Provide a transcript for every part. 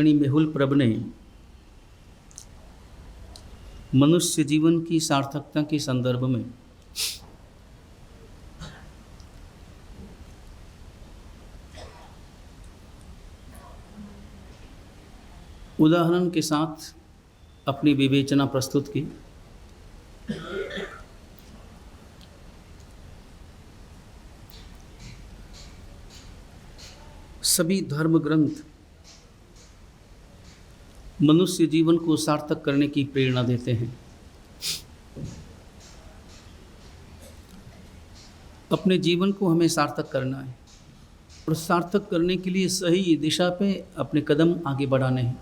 ऋषिगणी मेहुल प्रभ ने मनुष्य जीवन की सार्थकता के संदर्भ में उदाहरण के साथ अपनी विवेचना प्रस्तुत की। सभी धर्म ग्रंथ मनुष्य जीवन को सार्थक करने की प्रेरणा देते हैं। अपने जीवन को हमें सार्थक करना है और सार्थक करने के लिए सही दिशा पे अपने कदम आगे बढ़ाने हैं।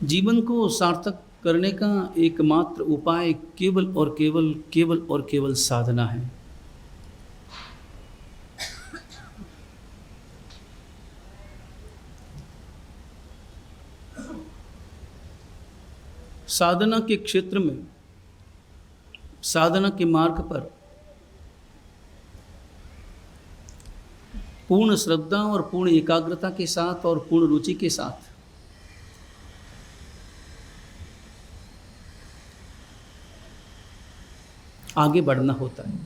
जीवन को सार्थक करने का एकमात्र उपाय केवल और केवल केवल और केवल साधना है। साधना के क्षेत्र में, साधना के मार्ग पर पूर्ण श्रद्धा और पूर्ण एकाग्रता के साथ और पूर्ण रुचि के साथ आगे बढ़ना होता है।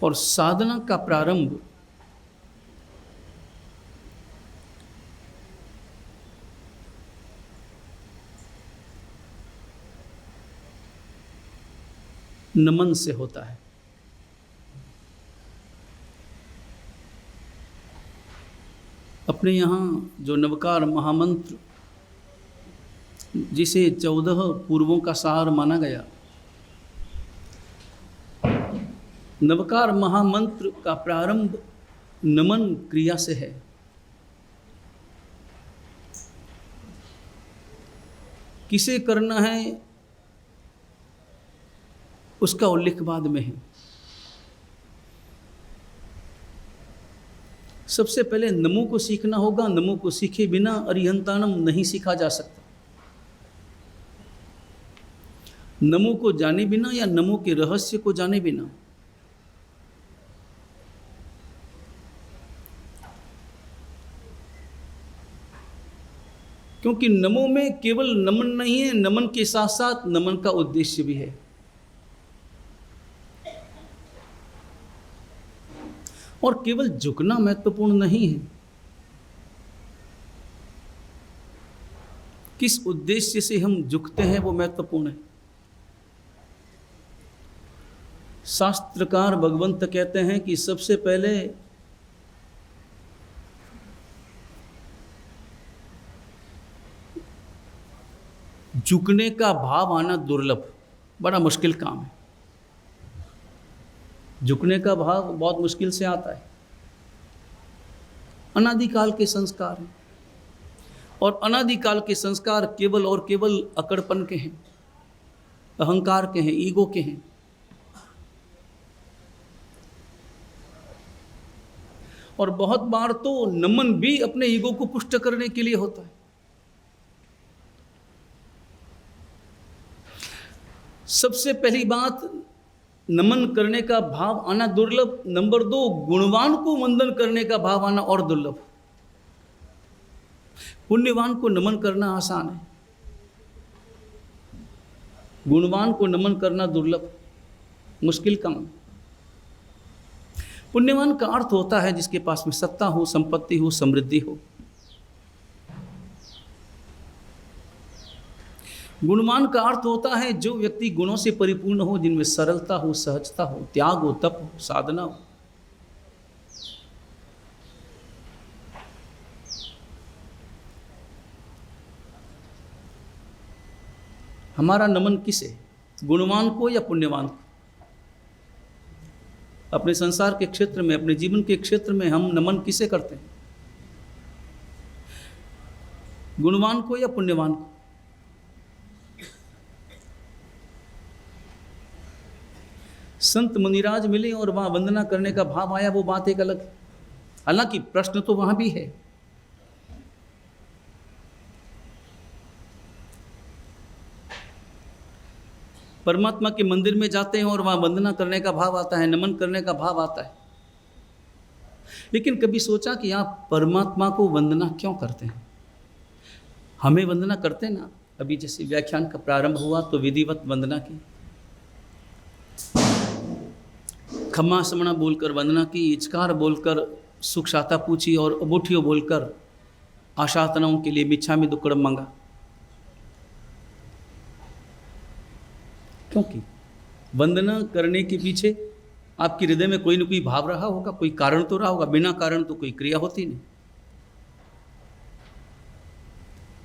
और साधना का प्रारंभ नमन से होता है। अपने यहाँ जो नवकार महामंत्र, जिसे 14 पूर्वों का सार माना गया, नवकार महामंत्र का प्रारंभ नमन क्रिया से है। किसे करना है उसका उल्लेख बाद में है। सबसे पहले नमो को सीखना होगा। नमो को सीखे बिना अरिहंतानम नहीं सीखा जा सकता। नमो को जाने बिना या नमो के रहस्य को जाने बिना क्योंकि नमो में केवल नमन नहीं है, नमन के साथ साथ नमन का उद्देश्य भी है। और केवल झुकना महत्वपूर्ण नहीं है, किस उद्देश्य से हम झुकते हैं वो महत्वपूर्ण है। शास्त्रकार भगवंत कहते हैं कि सबसे पहले झुकने का भाव आना दुर्लभ, बड़ा मुश्किल काम है। झुकने का भाव बहुत मुश्किल से आता है। अनादिकाल के संस्कार हैं और अनादिकाल के संस्कार केवल और केवल अकड़पन के हैं, अहंकार के हैं, ईगो के हैं। और बहुत बार तो नमन भी अपने ईगो को पुष्ट करने के लिए होता है। सबसे पहली बात, नमन करने का भाव आना दुर्लभ। नंबर 2, गुणवान को वंदन करने का भाव आना और दुर्लभ। पुण्यवान को नमन करना आसान है, गुणवान को नमन करना दुर्लभ, मुश्किल काम। पुण्यवान का अर्थ होता है जिसके पास में सत्ता हो, संपत्ति हो, समृद्धि हो। गुणवान का अर्थ होता है जो व्यक्ति गुणों से परिपूर्ण हो, जिनमें सरलता हो, सहजता हो, त्याग हो, तप हो, साधना हो। हमारा नमन किसे, गुणवान को या पुण्यवान को? अपने संसार के क्षेत्र में, अपने जीवन के क्षेत्र में हम नमन किसे करते हैं, गुणवान को या पुण्यवान को? संत मुनिराज मिले और वहां वंदना करने का भाव आया, वो बात एक अलग है। हालांकि प्रश्न तो वहां भी है, परमात्मा के मंदिर में जाते हैं और वहाँ वंदना करने का भाव आता है, नमन करने का भाव आता है, लेकिन कभी सोचा कि आप परमात्मा को वंदना क्यों करते हैं? हमें वंदना करते ना, अभी जैसे व्याख्यान का प्रारंभ हुआ तो विधिवत वंदना की, खम्मा समणा बोलकर वंदना की, इचकार बोलकर सुख शाता पूछी और अबूठियों बोलकर आशातनाओं के लिए मिच्छामि दुक्कड़म मांगा। क्योंकि वंदना करने के पीछे आपके हृदय में कोई न कोई भाव रहा होगा, कोई कारण तो रहा होगा, बिना कारण तो कोई क्रिया होती नहीं।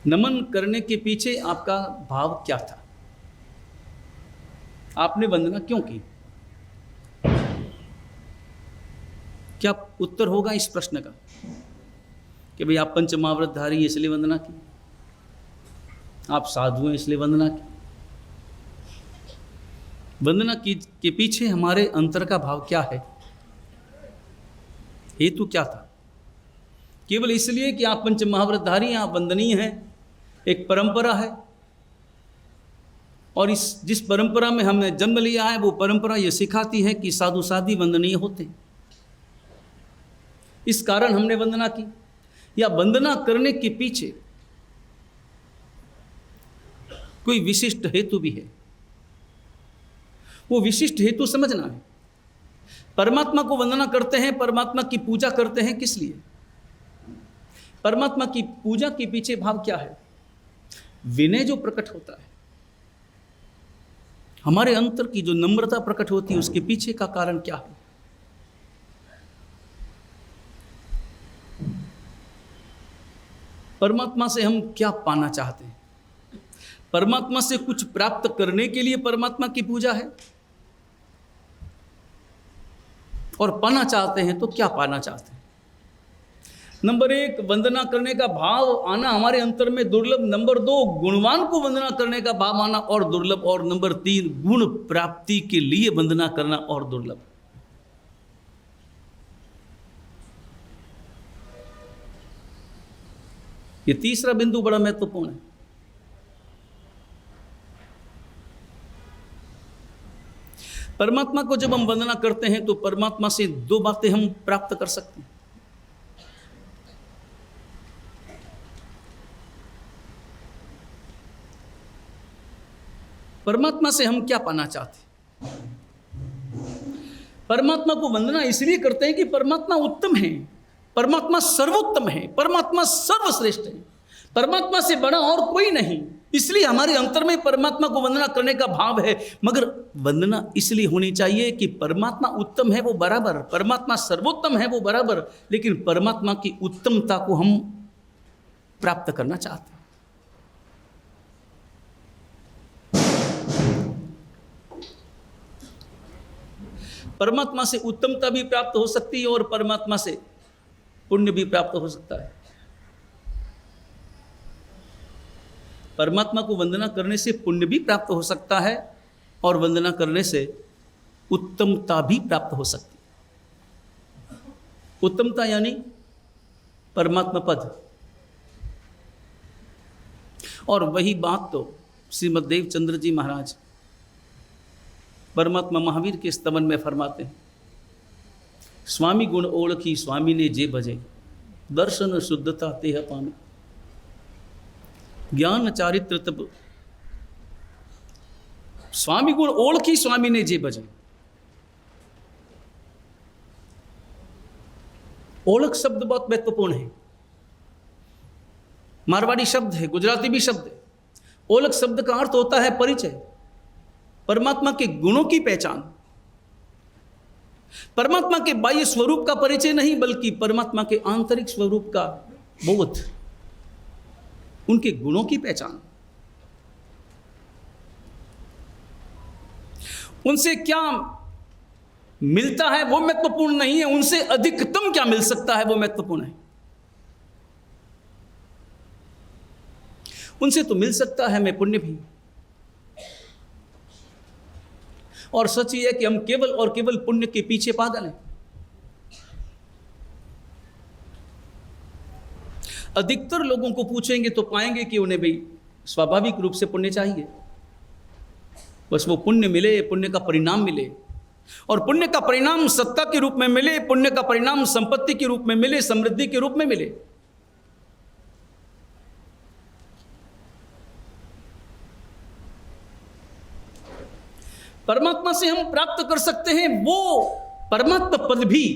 नमन करने के पीछे आपका भाव क्या था? आपने वंदना क्यों की? क्या उत्तर होगा इस प्रश्न का कि भाई आप पंचमावृतधारी हैं इसलिए वंदना की, आप साधु हैं इसलिए वंदना की? वंदना की के पीछे हमारे अंतर का भाव क्या है? हेतु क्या था? केवल इसलिए कि आप पंचमहाव्रतधारी हैं, आप वंदनीय हैं, एक परंपरा है, और इस जिस परंपरा में हमने जन्म लिया है वो परंपरा ये सिखाती है कि साधु साधी वंदनीय होते हैं, इस कारण हमने वंदना की? या वंदना करने के पीछे कोई विशिष्ट हेतु भी है? वो विशिष्ट हेतु समझना है। परमात्मा को वंदना करते हैं, परमात्मा की पूजा करते हैं, किस लिए? परमात्मा की पूजा के पीछे भाव क्या है? विनय जो प्रकट होता है, हमारे अंतर की जो नम्रता प्रकट होती है, उसके पीछे का कारण क्या है? परमात्मा से हम क्या पाना चाहते हैं? परमात्मा से कुछ प्राप्त करने के लिए परमात्मा की पूजा है, और पाना चाहते हैं तो क्या पाना चाहते हैं? नंबर एक, वंदना करने का भाव आना हमारे अंतर में दुर्लभ। नंबर दो, गुणवान को वंदना करने का भाव आना और दुर्लभ। और नंबर तीन, गुण प्राप्ति के लिए वंदना करना और दुर्लभ। ये तीसरा बिंदु बड़ा महत्वपूर्ण है। परमात्मा को जब हम वंदना करते हैं तो परमात्मा से दो बातें हम प्राप्त कर सकते हैं। परमात्मा से हम क्या पाना चाहते हैं? परमात्मा को वंदना इसलिए करते हैं कि परमात्मा उत्तम है, परमात्मा सर्वोत्तम है, परमात्मा सर्वश्रेष्ठ है, परमात्मा से बड़ा और कोई नहीं। इसलिए हमारे अंतर में परमात्मा को वंदना करने का भाव है। मगर वंदना इसलिए होनी चाहिए कि परमात्मा उत्तम है वो बराबर, परमात्मा सर्वोत्तम है वो बराबर, लेकिन परमात्मा की उत्तमता को हम प्राप्त करना चाहते हैं। परमात्मा से उत्तमता भी प्राप्त हो सकती है और परमात्मा से पुण्य भी प्राप्त हो सकता है। परमात्मा को वंदना करने से पुण्य भी प्राप्त हो सकता है और वंदना करने से उत्तमता भी प्राप्त हो सकती है। उत्तमता यानी परमात्मा पद। और वही बात तो श्रीमद् देवचंद्र जी महाराज परमात्मा महावीर के स्तवन में फरमाते हैं, स्वामी गुण ओळखी स्वामी ने जे भजे, दर्शन शुद्धता तेह पामे, ज्ञान चारित्र तब। स्वामी गुण ओळखी स्वामी ने जे भजे। ओळख शब्द बहुत महत्वपूर्ण है, मारवाड़ी शब्द है, गुजराती भी शब्द है। ओळख शब्द का अर्थ होता है परिचय, परमात्मा के गुणों की पहचान। परमात्मा के बाह्य स्वरूप का परिचय नहीं, बल्कि परमात्मा के आंतरिक स्वरूप का बोध, उनके गुणों की पहचान। उनसे क्या मिलता है वो महत्वपूर्ण नहीं है, उनसे अधिकतम क्या मिल सकता है वो महत्वपूर्ण है। उनसे तो मिल सकता है हमें पुण्य भी, और सच ही है कि हम केवल और केवल पुण्य के पीछे पागल हैं। अधिकतर लोगों को पूछेंगे तो पाएंगे कि उन्हें भी स्वाभाविक रूप से पुण्य चाहिए। बस वो पुण्य मिले, पुण्य का परिणाम मिले, और पुण्य का परिणाम सत्ता के रूप में मिले, पुण्य का परिणाम संपत्ति के रूप में मिले, समृद्धि के रूप में मिले। परमात्मा से हम प्राप्त कर सकते हैं वो परमात्मा पद भी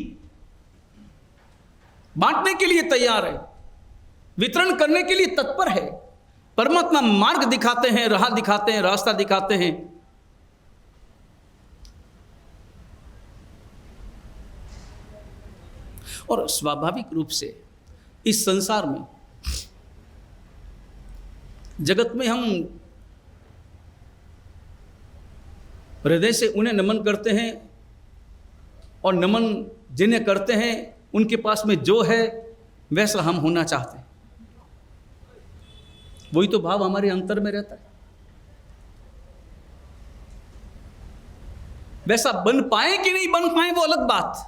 बांटने के लिए तैयार है, वितरण करने के लिए तत्पर है। परमात्मा मार्ग दिखाते हैं, राह दिखाते हैं, रास्ता दिखाते हैं। और स्वाभाविक रूप से इस संसार में, जगत में हम हृदय से उन्हें नमन करते हैं, और नमन जिन्हें करते हैं उनके पास में जो है वैसा हम होना चाहते हैं। वही तो भाव हमारे अंतर में रहता है। वैसा बन पाए कि नहीं बन पाए वो अलग बात,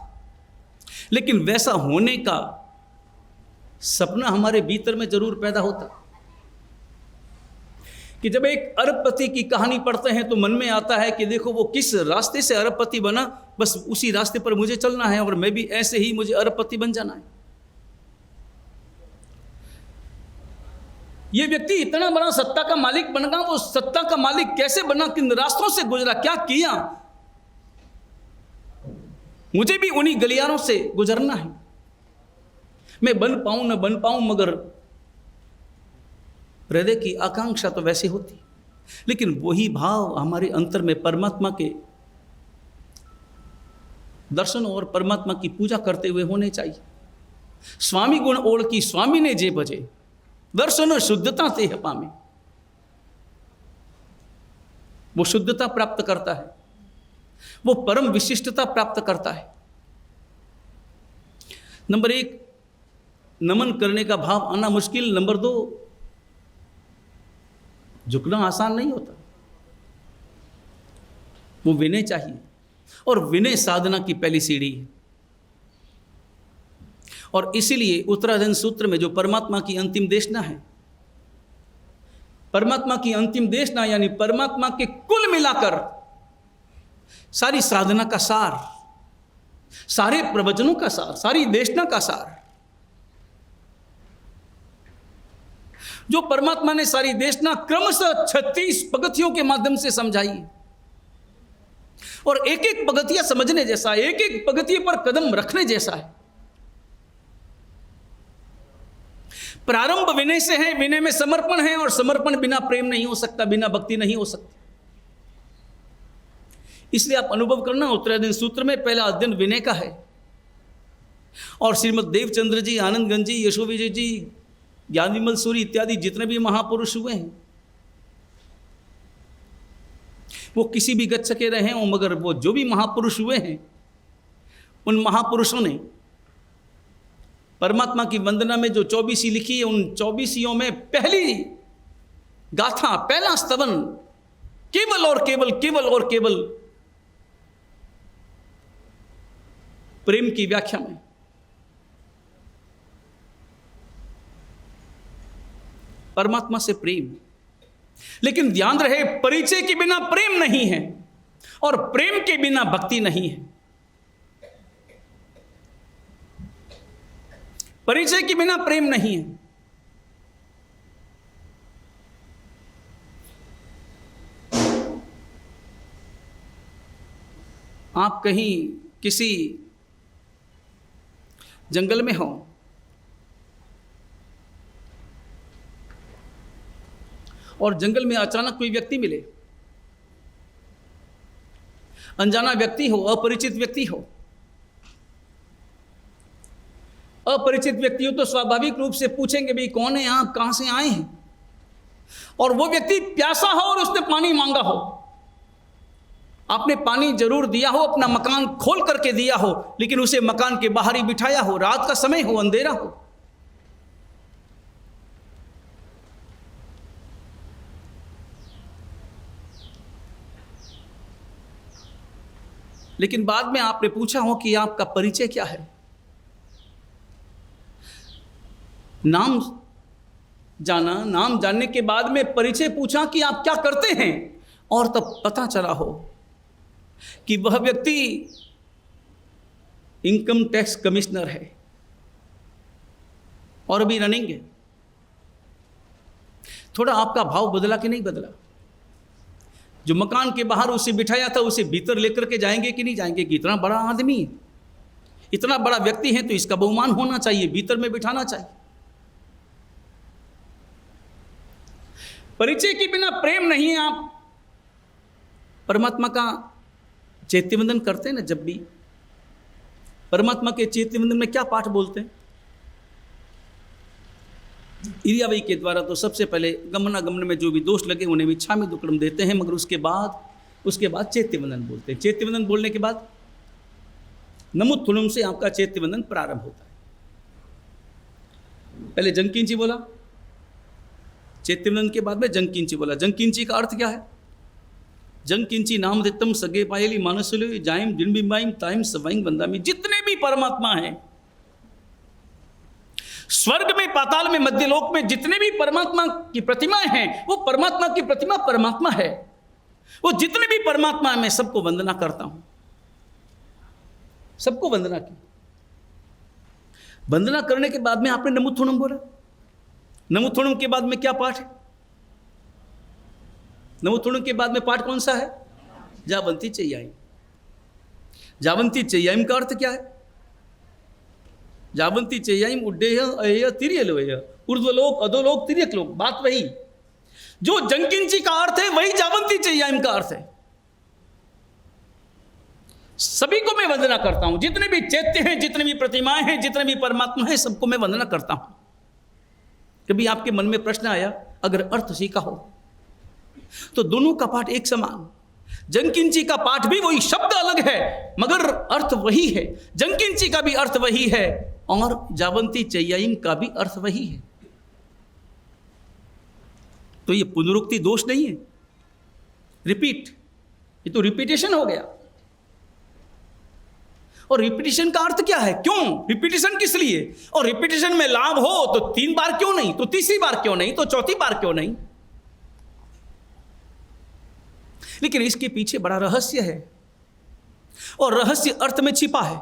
लेकिन वैसा होने का सपना हमारे भीतर में जरूर पैदा होता है। कि जब एक अरबपति की कहानी पढ़ते हैं तो मन में आता है कि देखो वो किस रास्ते से अरबपति बना, बस उसी रास्ते पर मुझे चलना है, और मैं भी ऐसे ही मुझे अरबपति बन जाना है। ये व्यक्ति इतना बड़ा सत्ता का मालिक बन गया, वो सत्ता का मालिक कैसे बना, किन रास्तों से गुजरा, क्या किया, मुझे भी उन्हीं गलियारों से गुजरना है। मैं बन पाऊं न बन पाऊं, मगर हृदय की आकांक्षा तो वैसे होती। लेकिन वही भाव हमारे अंतर में परमात्मा के दर्शन और परमात्मा की पूजा करते हुए होने चाहिए। स्वामी गुण ओढ़ की स्वामी ने जे बजे, दर्शन शुद्धता ते पामे। वो शुद्धता प्राप्त करता है, वो परम विशिष्टता प्राप्त करता है। नंबर 1, नमन करने का भाव आना मुश्किल। नंबर 2, झुकना आसान नहीं होता, वो विनय चाहिए, और विनय साधना की पहली सीढ़ी है। और इसीलिए उत्तराधन सूत्र में जो परमात्मा की अंतिम देशना है, परमात्मा की अंतिम देशना यानी परमात्मा के कुल मिलाकर सारी साधना का सार, सारे प्रवचनों का सार, सारी देशना का सार, जो परमात्मा ने सारी देशना क्रमशः 36 पगथियों के माध्यम से समझाई। और एक एक पगथिया समझने जैसा, एक एक पगथिये पर कदम रखने जैसा है। प्रारंभ विनय से है, विनय में समर्पण है, और समर्पण बिना प्रेम नहीं हो सकता, बिना भक्ति नहीं हो सकती। इसलिए आप अनुभव करना, उत्तराधन सूत्र में पहला अध्ययन विनय का है। और श्रीमद देवचंद्र जी, आनंदगंज जी, यशो विजय जी, ज्ञानविमल सूरी इत्यादि जितने भी महापुरुष हुए हैं, वो किसी भी गच्छ के रहे हों, मगर वो जो भी महापुरुष हुए हैं, उन महापुरुषों ने परमात्मा की वंदना में जो 24 लिखी है, उन 24 में पहली गाथा, पहला स्तवन केवल और केवल, केवल और केवल प्रेम की व्याख्या में। परमात्मा से प्रेम, लेकिन ध्यान रहे परिचय के बिना प्रेम नहीं है, और प्रेम के बिना भक्ति नहीं है। परिचय के बिना प्रेम नहीं है। आप कहीं किसी जंगल में हो, और जंगल में अचानक कोई व्यक्ति मिले, अनजाना व्यक्ति हो, अपरिचित व्यक्ति हो। अपरिचित व्यक्ति हो तो स्वाभाविक रूप से पूछेंगे, भाई कौन है आप, कहां से आए हैं। और वो व्यक्ति प्यासा हो और उसने पानी मांगा हो, आपने पानी जरूर दिया हो, अपना मकान खोल करके दिया हो, लेकिन उसे मकान के बाहर ही बिठाया हो, रात का समय हो, अंधेरा हो। लेकिन बाद में आपने पूछा हो कि आपका परिचय क्या है, नाम जाना, नाम जानने के बाद में परिचय पूछा कि आप क्या करते हैं, और तब पता चला हो कि वह व्यक्ति इनकम टैक्स कमिश्नर है और अभी रनिंग है, थोड़ा आपका भाव बदला कि नहीं बदला? जो मकान के बाहर उसे बिठाया था उसे भीतर लेकर के जाएंगे कि नहीं जाएंगे? कि इतना बड़ा आदमी है, इतना बड़ा व्यक्ति है तो इसका बहुमान होना चाहिए, भीतर में बिठाना चाहिए। परिचय के बिना प्रेम नहीं है। आप परमात्मा का चैत्यवंदन करते हैं ना, जब भी परमात्मा के चैत्यवंदन में क्या पाठ बोलते हैं? इरियावई के द्वारा तो सबसे पहले गमनागमन में जो भी दोष लगे उन्हें इच्छामि दुक्कड़म देते हैं, मगर उसके बाद चैत्यवंदन बोलते हैं। चैत्यवंदन बोलने के बाद नमुत्थुणम से आपका चैत्यवंदन प्रारंभ होता है। पहले जंकिंची बोला, चैत्यवंदन के बाद में जंकिंची बोला। जंकिंची का अर्थ क्या है? जंकिंची नाम दित्तम सगे पायली मानसुल जाइम जिनबिंबाइम ताइम सवाइम बंदामी। जितने भी परमात्मा हैं, स्वर्ग में, पाताल में, मध्यलोक में जितने भी परमात्मा की प्रतिमाएं हैं, वो परमात्मा की प्रतिमा परमात्मा है। वो जितने भी परमात्मा हैं, मैं सबको वंदना करता हूं, सबको वंदना की। वंदना करने के बाद में आपने नमुत्थुणम बोला। नमुत्थुणम के बाद में क्या पाठ है? नमुत्थुणम के बाद में पाठ कौन सा है? जावंती चैयाइम। जावंती चैयाइम का अर्थ क्या है? जावंती चैयाइम उड्डेय अहेय तिर्यलोय, ऊर्ध्वलोक अधोलोक तिर्यक लोक। बात वही जो जंकिंची का अर्थ है, वही जावंती चैयाइम का अर्थ है। सभी को मैं वंदना करता हूं, जितने भी चैत्य हैं, जितने भी प्रतिमाएं हैं, जितने भी परमात्मा हैं, सबको मैं वंदना करता हूं। कभी आपके मन में प्रश्न आया, अगर अर्थ सीखा हो तो दोनों का पाठ एक समान। जंकिंची का पाठ भी वही, शब्द अलग है मगर अर्थ वही है। जंकिंची का भी अर्थ वही है और जावंती चैयाइम का भी अर्थ वही है। तो ये पुनरुक्ति दोष नहीं है, रिपीट, ये तो रिपीटेशन हो गया। और रिपीटेशन का अर्थ क्या है? क्यों रिपीटेशन किस लिए? और रिपीटेशन में लाभ हो तो 3 बार क्यों नहीं, तो तीसरी बार क्यों नहीं, तो चौथी बार क्यों नहीं? लेकिन इसके पीछे बड़ा रहस्य है और रहस्य अर्थ में छिपा है।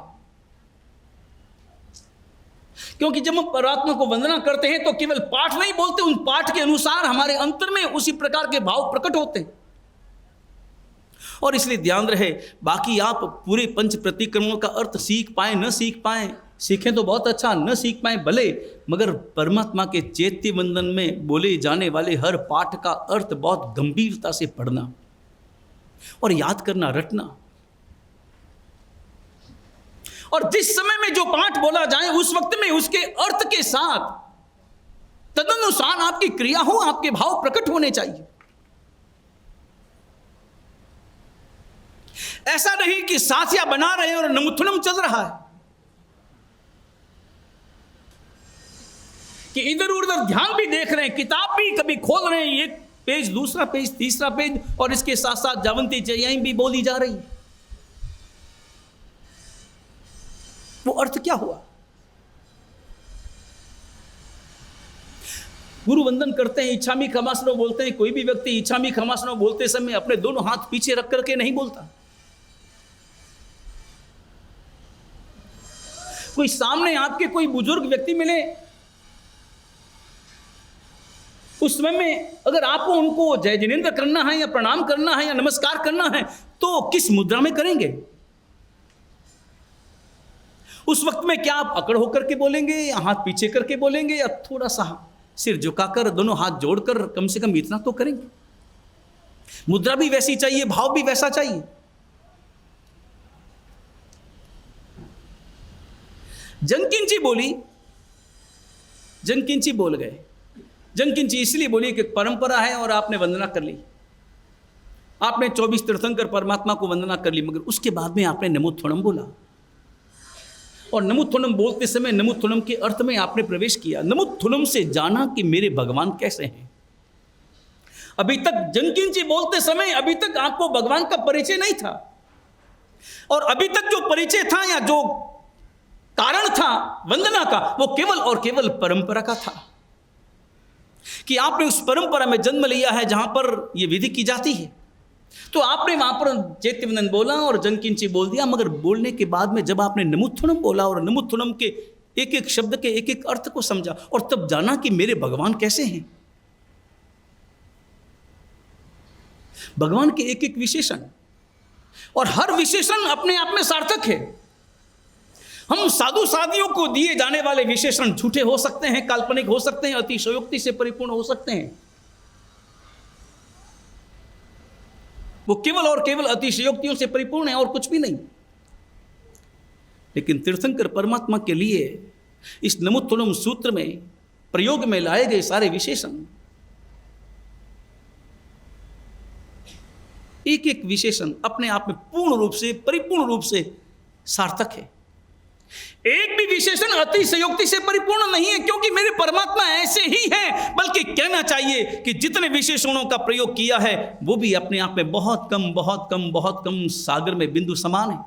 क्योंकि जब हम परमात्मा को वंदना करते हैं तो केवल पाठ नहीं बोलते, उन पाठ के अनुसार हमारे अंतर में उसी प्रकार के भाव प्रकट होते हैं। और इसलिए ध्यान रहे, बाकी आप पूरे पंच प्रतिक्रमणों का अर्थ सीख पाए न सीख पाए, सीखें तो बहुत अच्छा, न सीख पाए भले, मगर परमात्मा के चैत्य वंदन में बोले जाने वाले हर पाठ का अर्थ बहुत गंभीरता से पढ़ना और याद करना, रटना। और जिस समय में जो पाठ बोला जाए उस वक्त में उसके अर्थ के साथ तदनुसार आपकी क्रिया हो, आपके भाव प्रकट होने चाहिए। ऐसा नहीं कि साथिया बना रहे हैं और नमुत्थुणम चल रहा है, कि इधर उधर ध्यान भी देख रहे हैं, किताब भी कभी खोल रहे हैं, एक पेज, दूसरा पेज, तीसरा पेज, और इसके साथ साथ जावंती चैयाइम भी बोली जा रही है। वो अर्थ क्या हुआ? गुरु वंदन करते हैं, इच्छामि खमासनो बोलते हैं। कोई भी व्यक्ति इच्छामि खमासनो बोलते समय अपने दोनों हाथ पीछे रख करके नहीं बोलता। कोई सामने आपके कोई बुजुर्ग व्यक्ति मिले, उस समय में अगर आपको उनको जय जिनेंद्र करना है या प्रणाम करना है या नमस्कार करना है तो किस मुद्रा में करेंगे? उस वक्त में क्या आप अकड़ होकर के बोलेंगे या हाथ पीछे करके बोलेंगे या थोड़ा सा सिर झुकाकर दोनों हाथ जोड़कर कम से कम इतना तो करेंगे? मुद्रा भी वैसी चाहिए, भाव भी वैसा चाहिए। जंकिंची बोली, जंकिंची बोल गए। जंकिंची इसलिए बोली कि परंपरा है और आपने वंदना कर ली, आपने 24 तीर्थंकर परमात्मा को वंदना कर ली, मगर उसके बाद में आपने नमुत्थुणम बोला। और नमुत्थुणम बोलते समय नमुत्थुणम के अर्थ में आपने प्रवेश किया। नमुत्थुणम से जाना कि मेरे भगवान कैसे हैं। अभी तक जंकिंची बोलते समय अभी तक आपको भगवान का परिचय नहीं था, और अभी तक जो परिचय था या जो कारण था वंदना का, वो केवल और केवल परंपरा का था, कि आपने उस परंपरा में जन्म लिया है जहां पर यह विधि की जाती है। तो आपने वहां पर चैत्यवंदन बोला और जंकिंची बोल दिया, मगर बोलने के बाद में जब आपने नमुत्थुनम बोला और नमुत्थुनम के एक एक शब्द के एक एक अर्थ को समझा और तब जाना कि मेरे भगवान कैसे हैं, भगवान के एक एक विशेषण, और हर विशेषण अपने आप में सार्थक है। हम साधु साधियों को दिए जाने वाले विशेषण झूठे हो सकते हैं, काल्पनिक हो सकते हैं, अतिशयोक्ति से परिपूर्ण हो सकते हैं, वो केवल और केवल अतिशयोक्तियों से परिपूर्ण है और कुछ भी नहीं। लेकिन तीर्थंकर परमात्मा के लिए इस नमुत्थुनम सूत्र में प्रयोग में लाए गए सारे विशेषण, एक एक विशेषण अपने आप में पूर्ण रूप से परिपूर्ण रूप से सार्थक है। एक भी विशेषण अतिशयोक्ति से परिपूर्ण नहीं है, क्योंकि मेरे परमात्मा ऐसे ही हैं। बल्कि कहना चाहिए कि जितने विशेषणों का प्रयोग किया है वो भी अपने आप में बहुत कम बहुत कम बहुत कम सागर में बिंदु समान है।